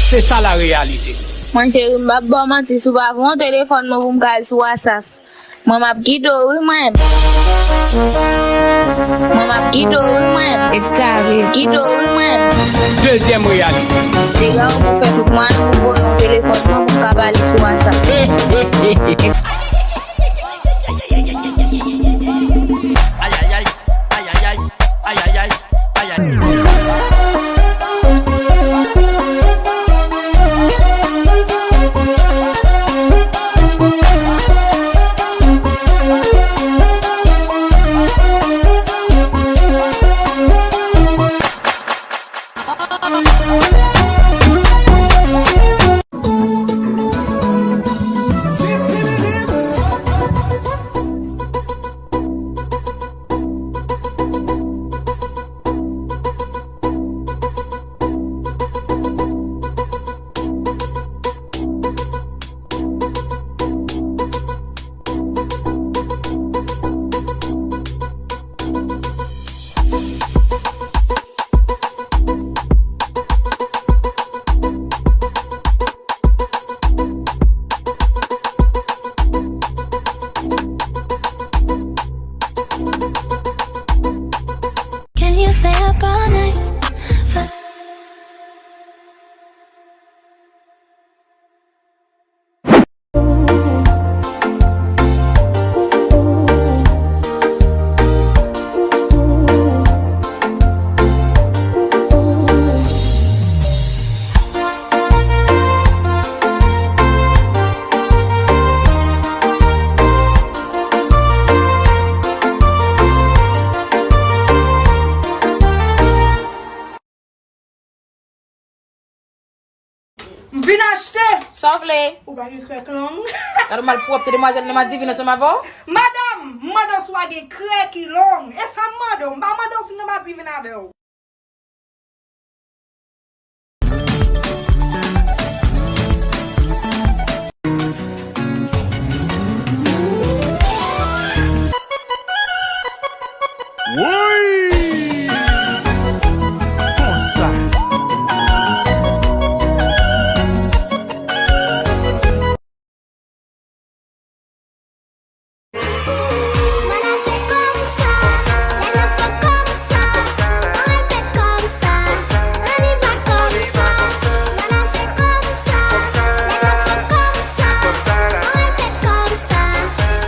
C'est ça la réalité. Mon chéri, m'bap bon menti sou pa von téléphone moi pour m'kal sou WhatsApp. Moi m'a quitté oui moi. Moi m'a quitté oui moi. Et carré, quitté oui moi. Deuxième réalité. Les gars, on fait tout moi pour un téléphone moi pour m'kal parler sur WhatsApp. Vin acheter. Sofle. Ou ba yon krek long. Kado mal propre demoiselle ne m'a dit vine sama bo? Madame soit gen krek long. E sa madame, ba madame si ne m'a dit vin ave ou. Oui! Comme ça. Voilà, c'est comme ça, les enfants comme ça, on répète comme ça, on y va comme ça. Voilà, c'est comme ça, les enfants comme ça, on répète comme ça,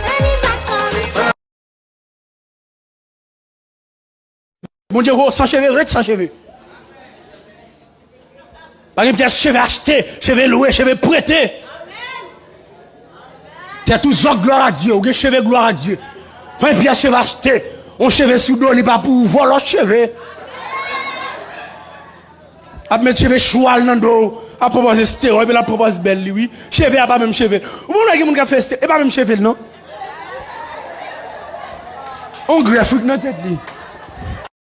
on y va comme ça. Mon Dieu, oh, sans cheveux, reste sans cheveux. Par exemple, cheveux achetés, cheveux loués, cheveux prêtés. C'est tout ça, gloire à Dieu, ou des cheveux, gloire à Dieu. Pas une pièce cheveux acheté, on cheveux sous dos, il pas pour voler l'autre cheveux. A mettre cheveux choual dans le dos, à proposer stéroïde, la propose belle, oui. Cheveux, à pas même cheveux. Ou vous avez fait stéroïde, et pas même cheveux, non? On greffe, non, tête, lui.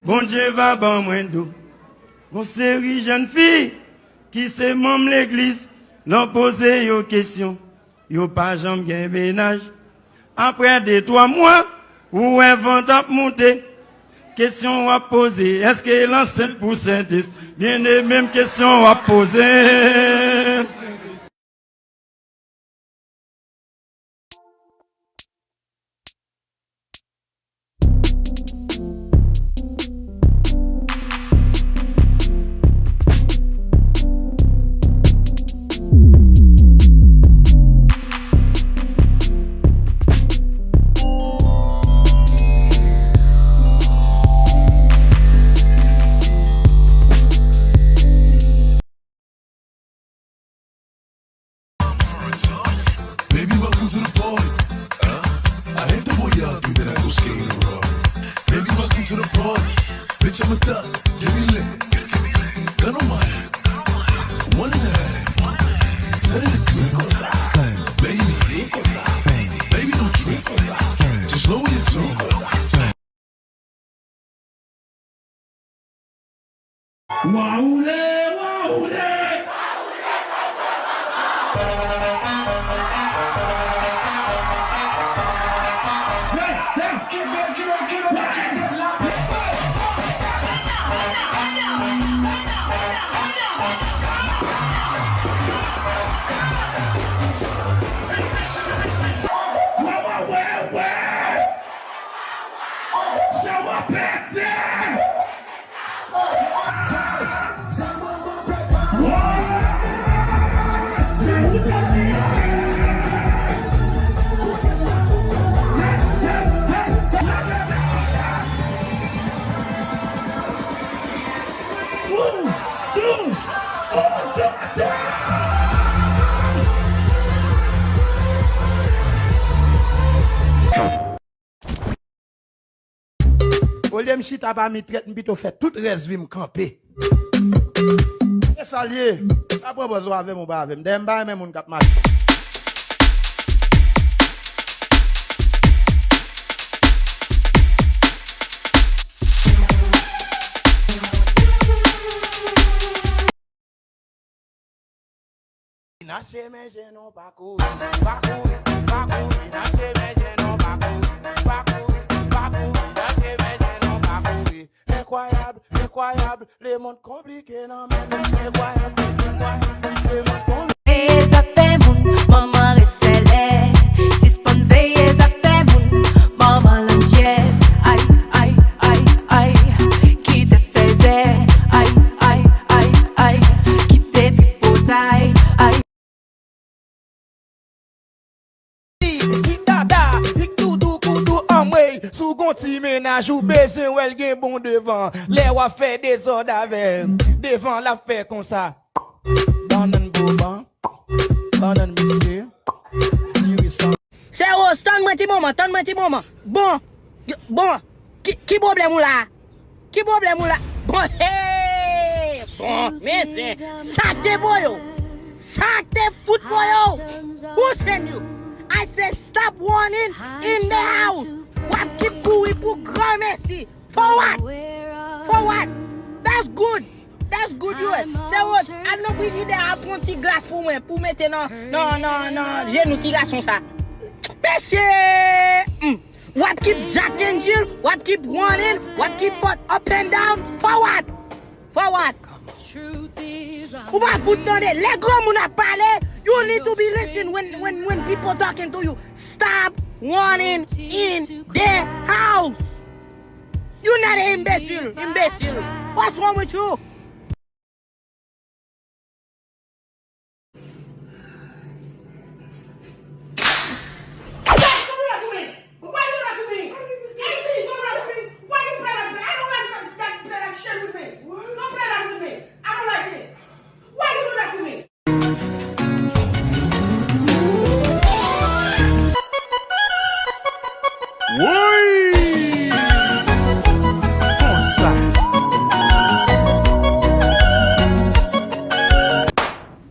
Bon Dieu va ban moins d'eau. Bon série jeune fille qui c'est membre l'église, non poser yo question. Yo pas jambe gen ménage. Après 2-3 mois, ou un vent a monté. Question à poser. Est-ce que l'enceinte pour Saint-Est? Bien les mêmes questions à poser. Baby, welcome to the party. I hit the boy up and then I go skating around. Baby, welcome to the party. Bitch, I'm a thug. Give me lit. Gun on my head. 1.5. Set it a click. Baby. Baby, don't trip. Just lower your tone. Waoulé, waoulé. Au lieu de chita pas mi traite m'pito fait tout reste vie m'camper. Et ça lié. Après besoin avec mon ba avec. Dem ba même moun k'ap marcher. Nache men jenon pa kouri, pa kouri, pa kouri. Nache men jenon pa kouri, pa kouri, pa kouri. Nache men jenon pa kouri. Incroyable, incroyable, le monde compliqué non mais incroyable, incroyable, le monde compliqué. Veiez a fè moun, maman resele. Si spon veiez a fè moun, maman lan jazz. Ay, ay, ay, ay, ki te feze. Ay, ay, ay, ay, ki te tripotay. Ay. Sous gonti ménage ou baiser ou elle gen bon devant. Les wa fait des ordres avec. Devant la fait comme ça. Banan boban. Banan monsieur. C'est Rose, donne-moi un petit moment. Bon. Qui problème ou là? Qui problème ou là? Bon, hey! Bon, mais c'est ça te boyo. Ça te foot boyo. Who send you? I said stop warning in the house. What keep going pour grand merci? For what? For what? That's good. That's good, you. C'est what? I know frigidaire a prendre petit glace pour moi, pour mettre non, genou qui garçon ça. Monsieur! What keep Jack and Jill? What keep warning? What keep foot up and down? For what? For what? Ou pas foutre dans les gros moun a parlé. You need to be listening when people talking to you. Stop warning in the house. You're not an imbecile. What's wrong with you?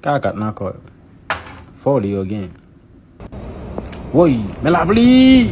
Kakak nakot. Foley again. Woi, melah beli.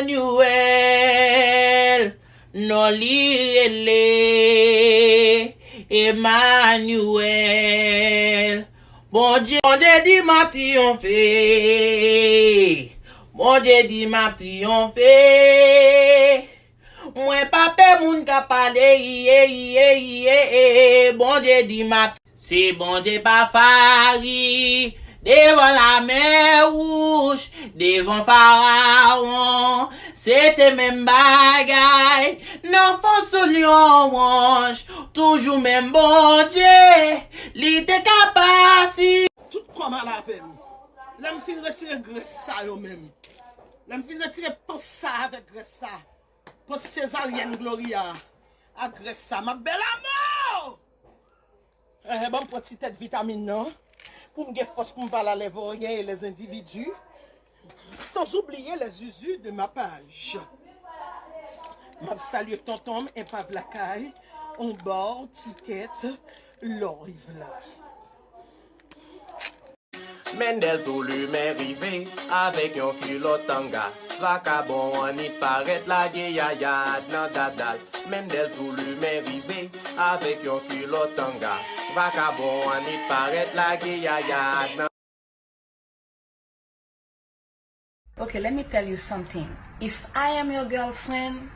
Emmanuel, non lirele, Emmanuel. Bon Dieu dit m'a triomphé. Bon Dieu dit m'a triomphé. Moi papa moun ka parler, bon Dieu dit m'a. C'est bon Dieu pas fari. Devant la mer rouge, devant Pharaon, c'était même bagaille. Non, faut sous lion rouge, toujours même bon Dieu, l'était capacité. Tout comme à la peine. Là, je suis retiré graisse ça yo même. Là, je suis retiré tout ça avec graisse ça. Pour Césarienne Gloria. À graisse ça, ma belle amour. Bon, pour petite tête vitamine, non? Pour me faire force pour me parler à les et les individus, sans oublier les usus de ma page. Je salue tonton et Pavlacaille, on bord, ticket, l'orive là. Mendel tout lui rivé avec yon culotte tanga. Vagabond on y paraît la guéyayade nan dadal. Mendel tout lui rivé avec yon culotte tanga. Vagabond on y paraît la guéyayade nan. Okay, let me tell you something. If I am your girlfriend,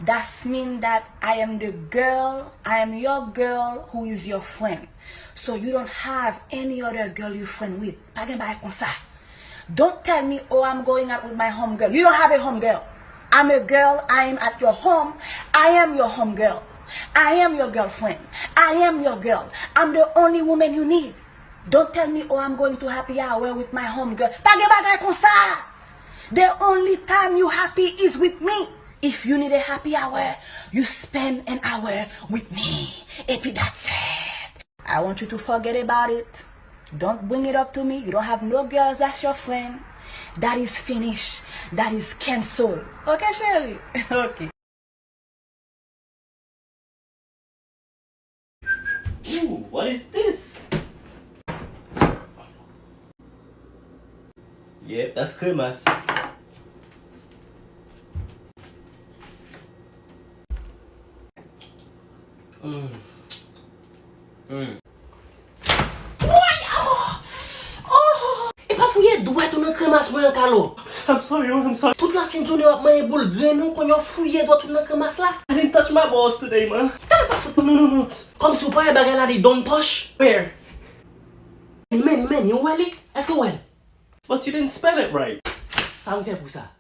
that means that I am your girl who is your friend. So you don't have any other girl you friend with. Don't tell me, oh, I'm going out with my home girl. You don't have a home girl. I'm a girl, I am at your home. I am your home girl. I am your girlfriend. I am your girl. I'm the only woman you need. Don't tell me, oh, I'm going to happy hour with my home girl. The only time you happy is with me. If you need a happy hour, you spend an hour with me. And that's it. I want you to forget about it. Don't bring it up to me. You don't have no girls as your friend. That is finished. That is cancelled. Okay, Sherry? Okay. Ooh, what is this? Yep, that's Christmas. E pa fouye douet ou nan kremas mwen kalo? I'm sorry, I'm sorry. Toute la sin journée wap mwen boule gren nou kon yo fouye douet ou nan kremas la? I didn't touch my balls today, man. No. Kom si ou pa yon bagay la di don't touch? Where? Men, yon wèl? Eske wèl? But you didn't spell it right. Sa mwen fè pou sa?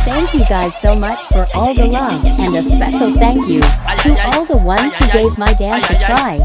Thank you guys so much for all the love, and a special thank you to all the ones who gave my dance a try.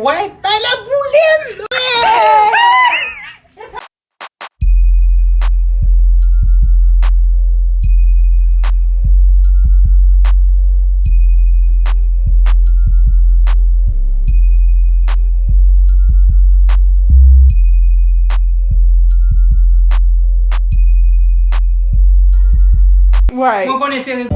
Ouais, t'as la boulette! Ouais. Vous connaissez